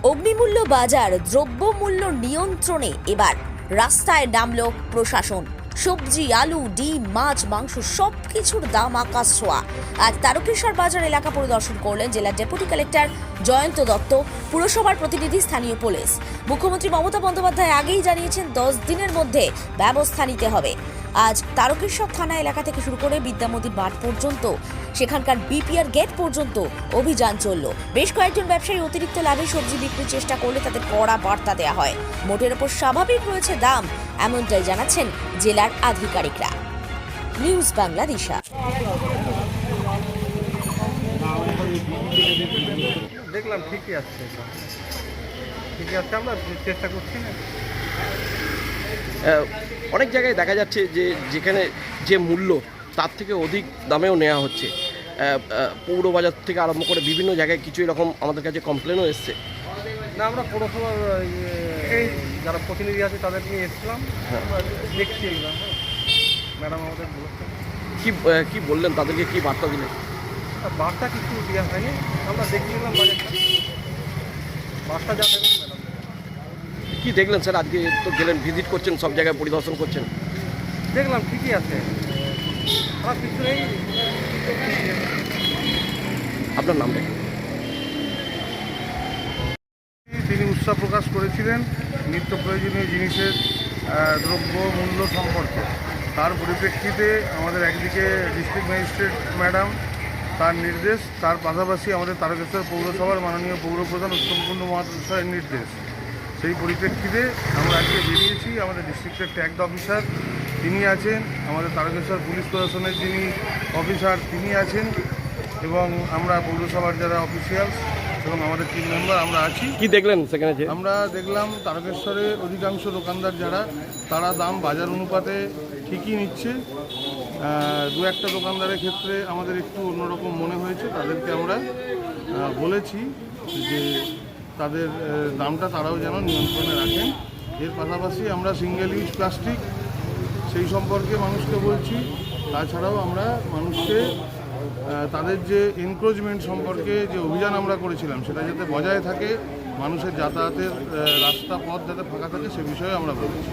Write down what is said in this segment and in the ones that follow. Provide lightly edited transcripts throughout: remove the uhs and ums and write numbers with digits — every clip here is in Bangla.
অগ্নিমূল্য বাজার দ্রব্যমূল্য নিয়ন্ত্রণে এবার রাস্তায় নামল প্রশাসন। সবজি, আলু, ডিম, মাছ, মাংস সবকিছুর দাম আকাশ ছোঁয়া। আজ তারকেশ্বর বাজার এলাকা পরিদর্শন করলেন জেলার ডেপুটি কালেক্টর জয়ন্ত দত্ত, পুরসভার প্রতিনিধি, স্থানীয় পুলিশ। মুখ্যমন্ত্রী মমতা বন্দ্যোপাধ্যায় আগেই জানিয়েছেন 10 দিনের মধ্যে ব্যবস্থা নিতে হবে। আজ তারকেশ্বর থানা এলাকা থেকে শুরু করে বিদ্যামন্দির মাঠ পর্যন্ত, সেখানকার বিপিআর গেট পর্যন্ত অভিযান চলল। বেশ কয়েকজন ব্যবসায়ী অতিরিক্ত লাভে সবজি বিক্রির চেষ্টা করলে তাদের কড়া বার্তা দেওয়া হয়। মোটের ওপর স্বাভাবিক রয়েছে দাম, এমনটাই জানাচ্ছেন জেলার আধিকারিকরা। নিউজ বাংলা দিশা। দেখলাম ঠিকই আছে, আমরা চেষ্টা করছি না। অনেক জায়গায় দেখা যাচ্ছে যে যেখানে যে মূল্য তার থেকে অধিক দামেও নেওয়া হচ্ছে। পৌর বাজার থেকে আরম্ভ করে বিভিন্ন জায়গায় কিছু এরকম আমাদের কাছে কমপ্লেনও এসছে। না, আমরা পৌরসভার যারা প্রতিনিধি আছে তাদের নিয়ে এসেছিলাম, আমরা দেখছি এগুলো। ম্যাডাম আমাদের বলছেন কি বললেন, তাদেরকে কি বার্তা দিলেন? বার্তা কিছু দেওয়া হয়নি, আমরা দেখে নিলাম বাজারটা। বার্তা যা দেবেন ম্যাডাম। কি দেখলেন স্যার? আজকে তো গেলেন, ভিজিট করছেন, সব জায়গায় পরিদর্শন করছেন। দেখলাম ঠিকই আছে, আমার কিছু নেই। আপনার নামটা কি? তিনি উৎসাহ প্রকাশ করেছিলেন নিত্য প্রয়োজনীয় জিনিসের দ্রব্য মূল্য সম্পর্কে। তার পরিপ্রেক্ষিতে আমাদের একদিকে ডিস্ট্রিক্ট ম্যাজিস্ট্রেট ম্যাডাম তার নির্দেশ, তার পাশাপাশি আমাদের তারকেশ্বর পৌরসভার মাননীয় পৌরপ্রধান উত্তম কুণ্ডু মহাশয়ের নির্দেশ। সেই পরিপ্রেক্ষিতে আমরা আজকে বেরিয়েছি। আমাদের ডিস্ট্রিক্টের ট্যাক্স অফিসার তিনি আছেন, আমাদের তারকেশ্বর পুলিশ প্রশাসনের যিনি অফিসার তিনি আছেন, এবং আমরা পৌরসভার যারা অফিসিয়ালস এবং আমাদের টিম মেম্বার আমরা আছি। কি দেখলেন সেখানে? আমরা দেখলাম তারকেশ্বরের অধিকাংশ দোকানদার যারা, তারা দাম বাজার অনুপাতে ঠিকই নিচ্ছে। দু একটা দোকানদারের ক্ষেত্রে আমাদের একটু অন্যরকম মনে হয়েছে, তাদেরকে আমরা বলেছি যে তাদের দামটা তারাও যেন নিয়ন্ত্রণে রাখেন। এর পাশাপাশি আমরা সিঙ্গেল ইউজ প্লাস্টিক সেই সম্পর্কে মানুষকে বলছি। তাছাড়াও আমরা মানুষকে তাদের যে এনক্রোচমেন্ট সম্পর্কে যে অভিযান আমরা করেছিলাম সেটা যাতে বজায় থাকে, মানুষের যাতায়াতের রাস্তা পথ যাতে ফাঁকা থাকে সে বিষয়ে আমরা বলেছি।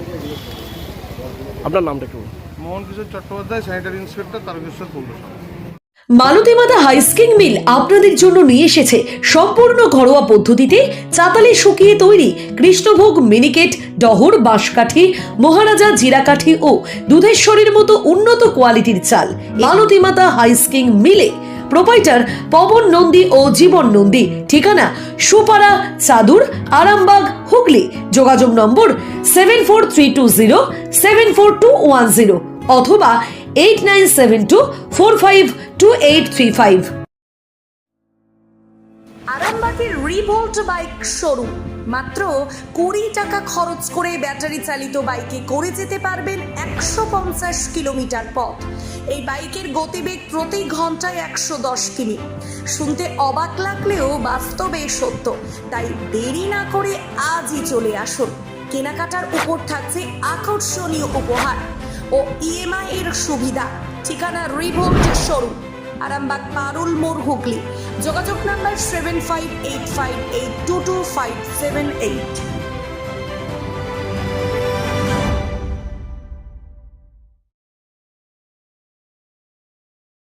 আপনার নামটা একটু? মোহন কিশোর চট্টোপাধ্যায়, স্যানিটারি ইন্সপেক্টর, তারকেশ্বর পৌরসভা। মালতী মাতা হাইস্কিং মিল আপনাদের জন্য নিয়ে এসেছে সম্পূর্ণ ঘরোয়া পদ্ধতিতে চাতালে শুকিয়ে তৈরি কৃষ্ণভোগ মিনিকেট, ডহর, বাঁশকাঠি, মহারাজা জিরাকাঠি ও দুধেশ্বরীর মতো উন্নত কোয়ালিটির চাল। মালতী মাতা হাইস্কিং মিলে প্রোপাইটার পবন নন্দী ও জীবন নন্দী। ঠিকানা সুপারা, চাদুর, আরামবাগ, হুগলি। যোগাযোগ নম্বর 7432074210 অথবা 8972452835। আরামবাগের রিভোল্ট বাইক শোরুম। মাত্র 20 টাকা খরচ করে ব্যাটারি চালিত বাইকে করে যেতে পারবেন 150 কিলোমিটার পথ। এই বাইকের গতিবেগ প্রতি ঘন্টায় 110 কিমি। শুনতে অবাক লাগলেও বাস্তবে সত্য, তাই দেরি না করে আজই চলে আসুন। কেনাকাটার উপর থাকছে আকর্ষণীয় উপহার ও ইএমআই এর সুবিধা। ঠিকানা রিভোল্ট শোরুম, আরামবাগ, পারুল মোড়, হুগলি। যোগাযোগ নাম্বার 7585822578।